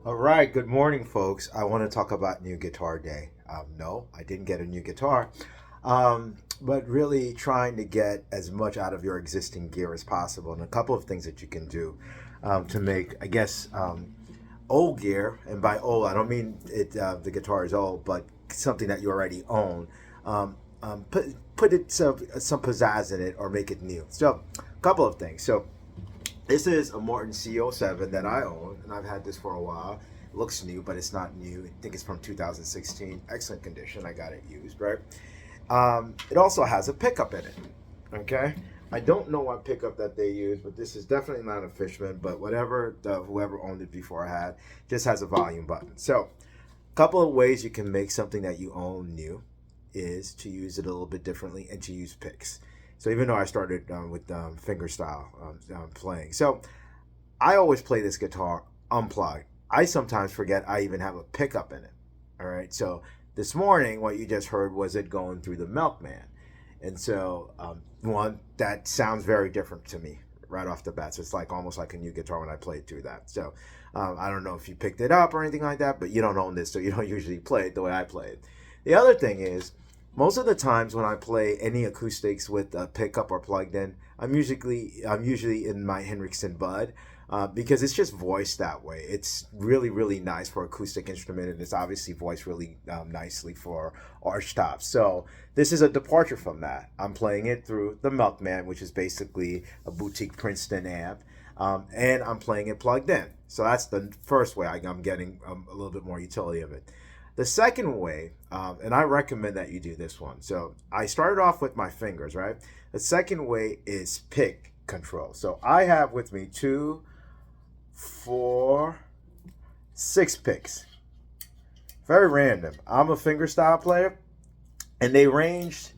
All right, good morning, folks. I want to talk about New Guitar Day. No, I didn't get a new guitar, but really trying to get as much out of your existing gear as possible, and a couple of things that you can do to make, I guess, old gear. And by old, I don't mean the guitar is old, but something that you already own. Put it some pizzazz in it or make it new. So, a couple of things. So this is a Martin CO7 that I own, and I've had this for a while. It looks new, but it's not new. I think it's from 2016. Excellent condition. I got it used, right? It also has a pickup in it, okay? I don't know what pickup that they use, but this is definitely not a Fishman, but whatever, whoever owned it before I had, just has a volume button. So, a couple of ways you can make something that you own new is to use it a little bit differently and to use picks. So even though I started with fingerstyle playing, so I always play this guitar unplugged. I sometimes forget I even have a pickup in it. All right. So this morning, what you just heard was it going through the Milkman, and so one that sounds very different to me right off the bat. So it's like almost like a new guitar when I played through that. So I don't know if you picked it up or anything like that, but you don't own this, so you don't usually play it the way I play it. The other thing is, most of the times when I play any acoustics with a pickup or plugged in, I'm usually in my Henriksen Bud because it's just voiced that way. It's really really nice for acoustic instrument, and it's obviously voiced really nicely for arch tops. So this is a departure from that. I'm playing it through the Milkman, which is basically a boutique Princeton amp, and I'm playing it plugged in. So that's the first way I'm getting a little bit more utility of it. The second way, and I recommend that you do this one. So I started off with my fingers, right? The second way is pick control. So I have with me 2, 4, 6 picks. Very random. I'm a fingerstyle player, and they range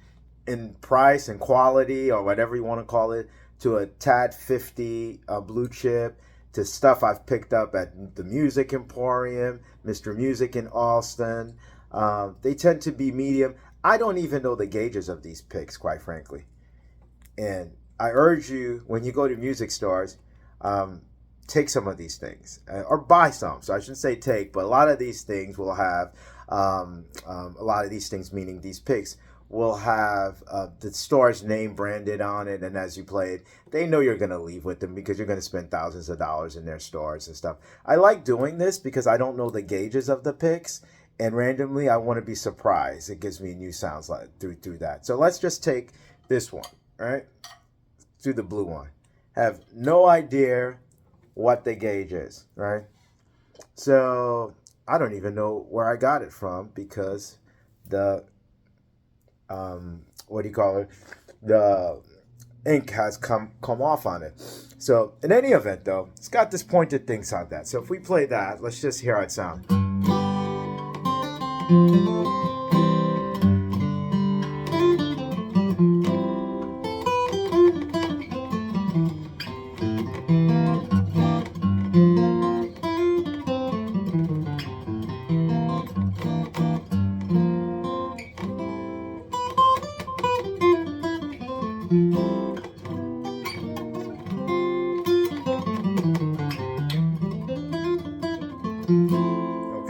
in price and quality or whatever you want to call it to a TAD 50 blue chip to stuff I've picked up at the Music Emporium, Mr. Music in Austin. They tend to be medium. I don't even know the gauges of these picks, quite frankly. And I urge you, when you go to music stores, take some of these things or buy some. So I shouldn't say take, but a lot of these things will have, a lot of these things, meaning these picks, will have the store's name branded on it, and as you play it, they know you're going to leave with them because you're going to spend thousands of dollars in their stores and stuff. I like doing this because I don't know the gauges of the picks, and randomly I want to be surprised. It gives me new sounds like through that. So let's just take this one, right? Do the blue one. Have no idea what the gauge is, right? So I don't even know where I got it from because the what do you call it? The ink has come off on it. So in any event, though, it's got this pointed thing on that. So if we play that, let's just hear how it sounds.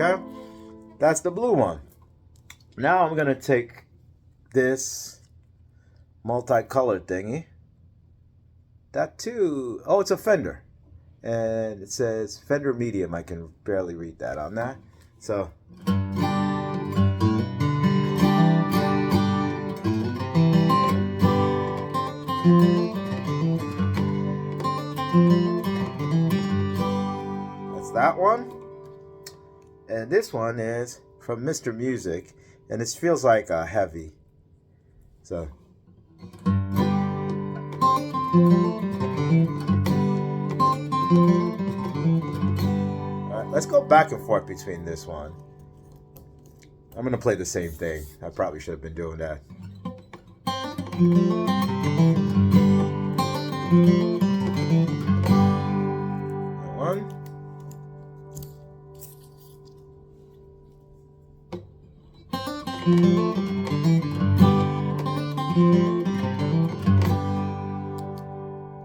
Okay, that's the blue one. Now I'm gonna take this multicolored thingy. That too. Oh, it's a Fender, and it says Fender Medium. I can barely read that on that. So And this one is from Mr. Music, and it feels like a heavy. So. Alright, let's go back and forth between this one. I'm going to play the same thing. I probably should have been doing that. One.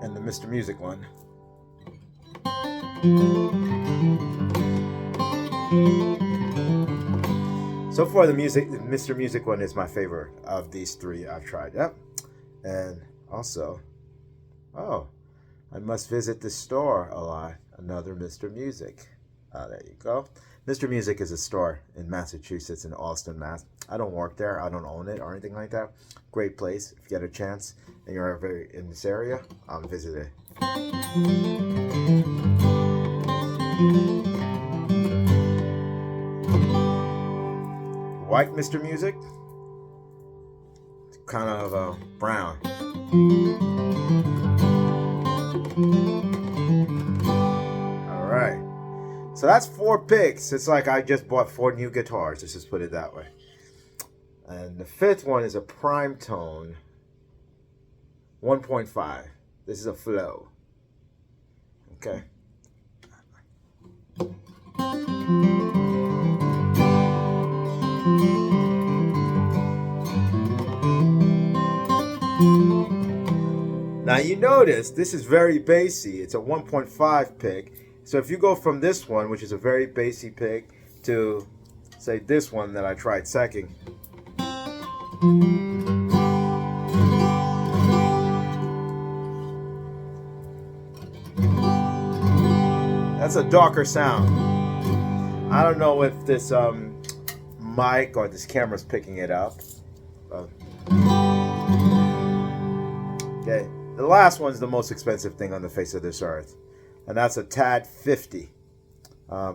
And the Mr. Music one. So far, the Mr. Music one is my favorite of these three I've tried. Yep. And also, oh, I must visit the store a lot. Another Mr. Music. There you go. Mr. Music is a store in Massachusetts, in Allston, Mass. I don't work there. I don't own it or anything like that. Great place. If you get a chance and you're ever in this area, visit it. White Mr. Music. It's kind of brown. All right. So that's 4 picks. It's like I just bought 4 new guitars. Let's just put it that way. And the 5th one is a Prime Tone 1.5. This is a Flow. Okay. Now you notice this is very bassy. It's a 1.5 pick. So if you go from this one, which is a very bassy pick, to say this one that I tried second. That's a darker sound. I don't know if this mic or this camera's picking it up. Okay, the last one's the most expensive thing on the face of this earth, and that's a TAD 50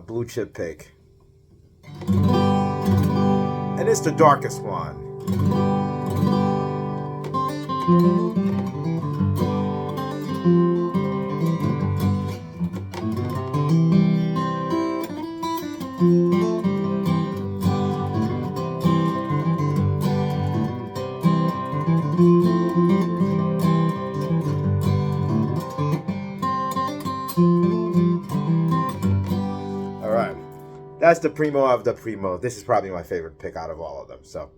blue chip pick, and it's the darkest one. All right, that's the Primo of the Primo. This is probably my favorite pick out of all of them. So,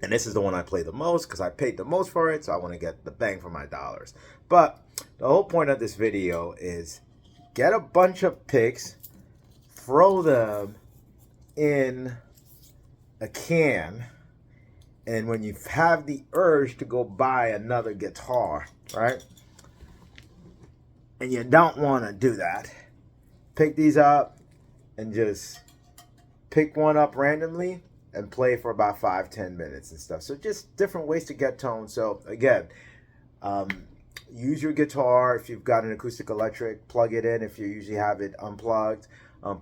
and this is the one I play the most because I paid the most for it, so I want to get the bang for my dollars. But the whole point of this video is get a bunch of picks, throw them in a can, and when you have the urge to go buy another guitar, right, and you don't want to do that, pick these up and just pick one up randomly and play for about 5-10 minutes and stuff. So just different ways to get tone. So again, use your guitar. If you've got an acoustic electric, plug it in. If you usually have it unplugged,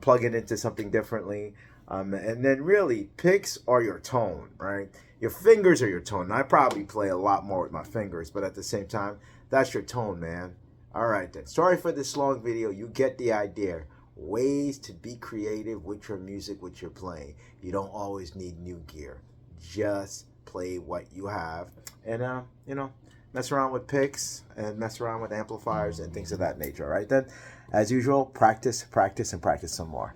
plug it into something differently. And then really, picks are your tone, right? Your fingers are your tone. And I probably play a lot more with my fingers, but at the same time, that's your tone, man. All right, then. Sorry for this long video. You get the idea. Ways to be creative with your music, with your playing. You don't always need new gear. Just play what you have. And, you know, mess around with picks and mess around with amplifiers and things of that nature. All right, then. As usual, practice, practice, and practice some more.